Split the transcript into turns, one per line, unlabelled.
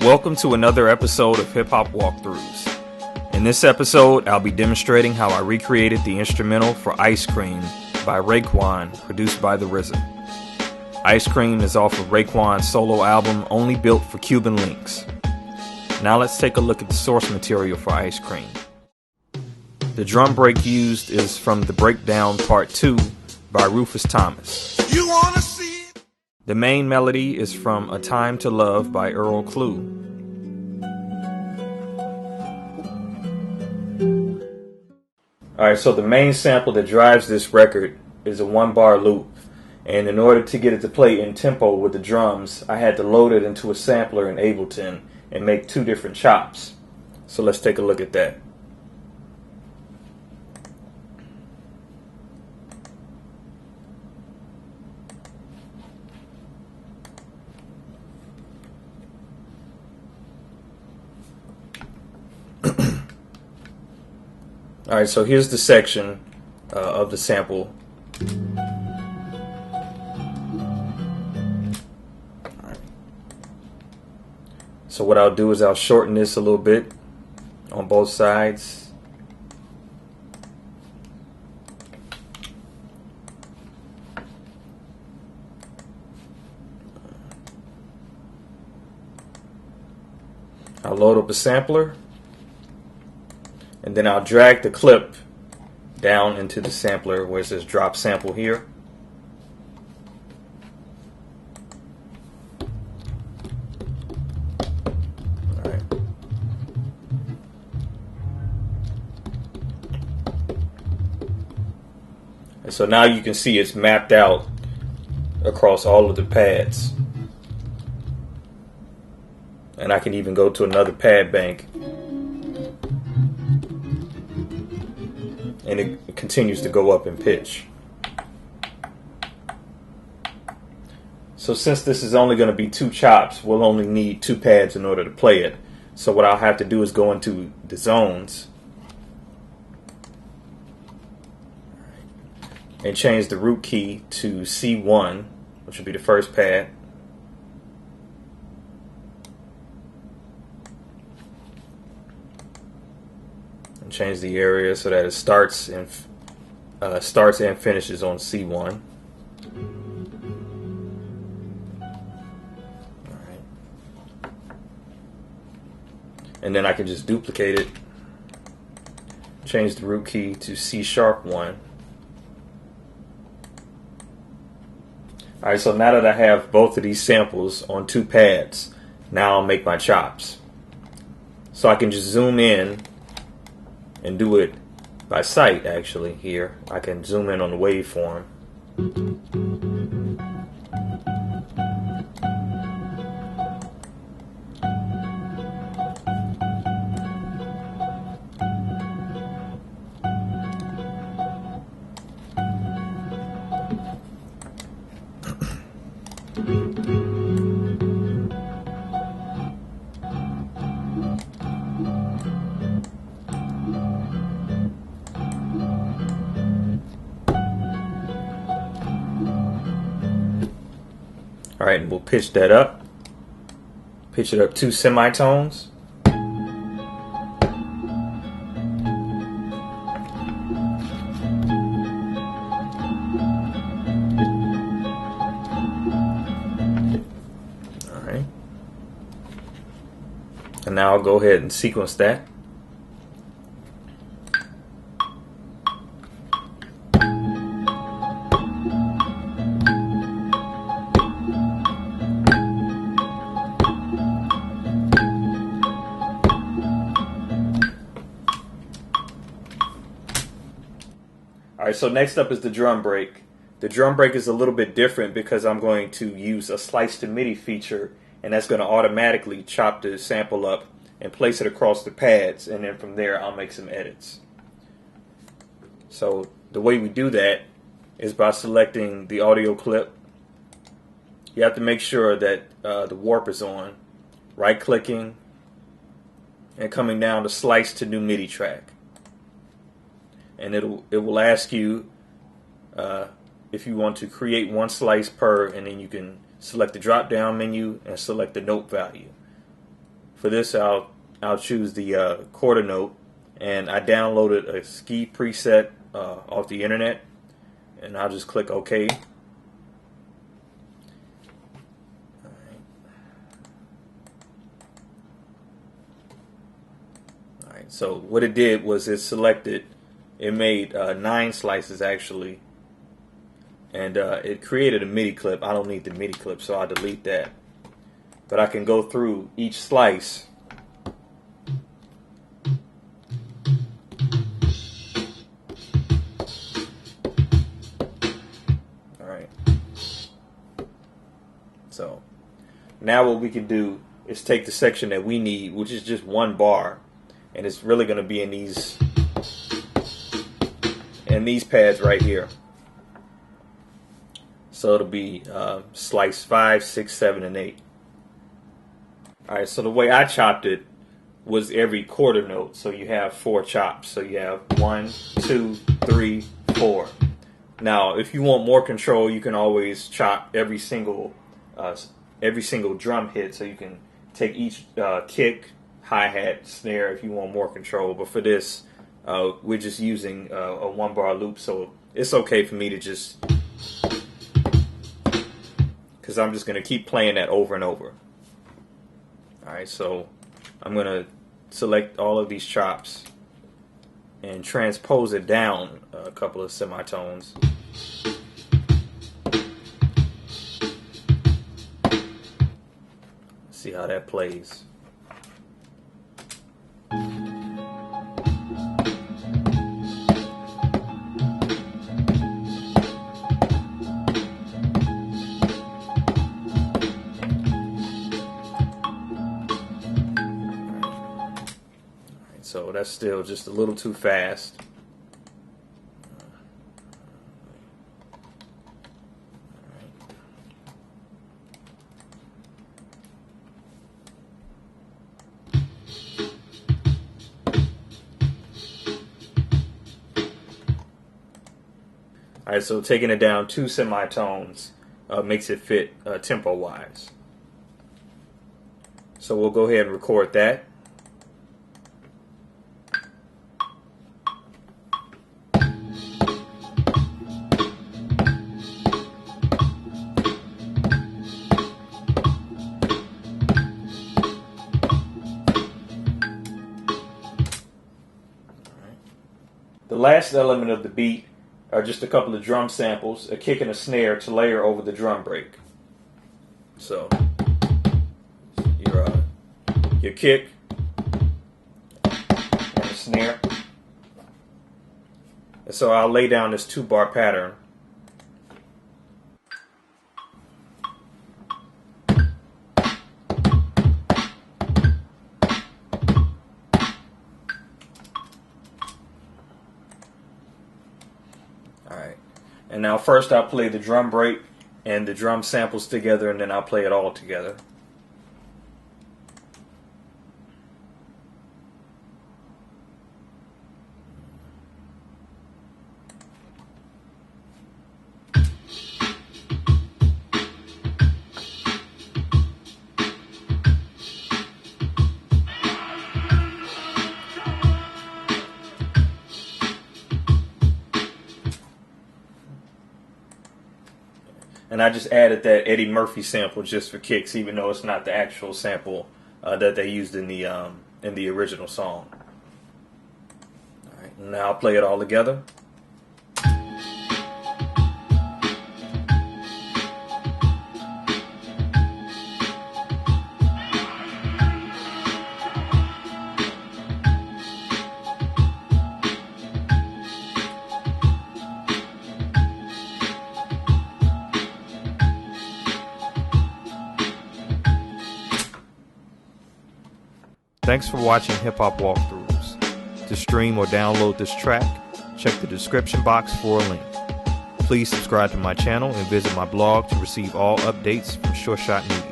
Welcome to another episode of Hip Hop Walkthroughs. In this episode, I'll be demonstrating how I recreated the instrumental for Ice Cream by Raekwon, produced by the RZA. Ice Cream is off of Raekwon's solo album Only Built for Cuban Linx. Now let's take a look at the source material for Ice Cream. The drum break used is from The Breakdown Part 2 by Rufus Thomas.
You wanna see?
The main melody is from A Time to Love by Earl Klugh. Alright, so the main sample that drives this record is a 1-bar loop. And in order to get it to play in tempo with the drums, I had to load it into a sampler in Ableton and make 2 different chops. So let's take a look at that. Alright, so here's the section of the sample. Alright. So what I'll do is I'll shorten this a little bit on both sides. I'll load up a sampler. And then I'll drag the clip down into the sampler where it says drop sample here. Alright. And so now you can see it's mapped out across all of the pads. And I can even go to another pad bank. And it continues to go up in pitch. So since this is only going to be 2 chops, we'll only need 2 pads in order to play it. So what I'll have to do is go into the zones and change the root key to C1, which will be the first pad. Change the area so that it starts and finishes on C1. Alright. And then I can just duplicate it, change the root key to C#1. Alright, so now that I have both of these samples on 2 pads, now I'll make my chops. So I can just zoom in and do it by sight. Actually, here I can zoom in on the waveform. Alright, and we'll pitch that up. Pitch it up 2 semitones. Alright. And now I'll go ahead and sequence that. Alright, so next up is the drum break. The drum break is a little bit different because I'm going to use a slice to MIDI feature, and that's going to automatically chop the sample up and place it across the pads, and then from there I'll make some edits. So the way we do that is by selecting the audio clip. You have to make sure that the warp is on, right clicking and coming down to slice to new MIDI track. And it will ask you if you want to create one slice per, and then you can select the drop down menu and select the note value. For this, I'll choose the quarter note, and I downloaded a ski preset off the internet, and I'll just click OK. Alright, so what it did was it made 9 slices actually, and it created a MIDI clip. I don't need the MIDI clip, so I'll delete that. But I can go through each slice. Alright. So now what we can do is take the section that we need, which is just 1 bar, and it's really going to be in these pads right here. So it'll be slice 5, 6, 7, and 8. Alright, so the way I chopped it was every quarter note. So you have 4 chops. So you have 1, 2, 3, 4. Now, if you want more control, you can always chop every single drum hit. So you can take each kick, hi-hat, snare if you want more control. But for this, we're just using a 1 bar loop. So it's okay for me to just, because I'm just going to keep playing that over and over. Alright, so I'm going to select all of these chops and transpose it down a couple of semitones. See how that plays. So that's still just a little too fast. Alright, so taking it down 2 semitones makes it fit tempo wise. So we'll go ahead and record that. The last element of the beat are just a couple of drum samples, a kick and a snare to layer over the drum break. So your kick and a snare. And so I'll lay down this 2-bar pattern. Alright, and now first I'll play the drum break and the drum samples together, and then I'll play it all together. And I just added that Eddie Murphy sample just for kicks, even though it's not the actual sample that they used in the original song. All right, now I'll play it all together. Thanks for watching Hip Hop Walkthroughs. To stream or download this track, check the description box for a link. Please subscribe to my channel and visit my blog to receive all updates from Sure Shot Media.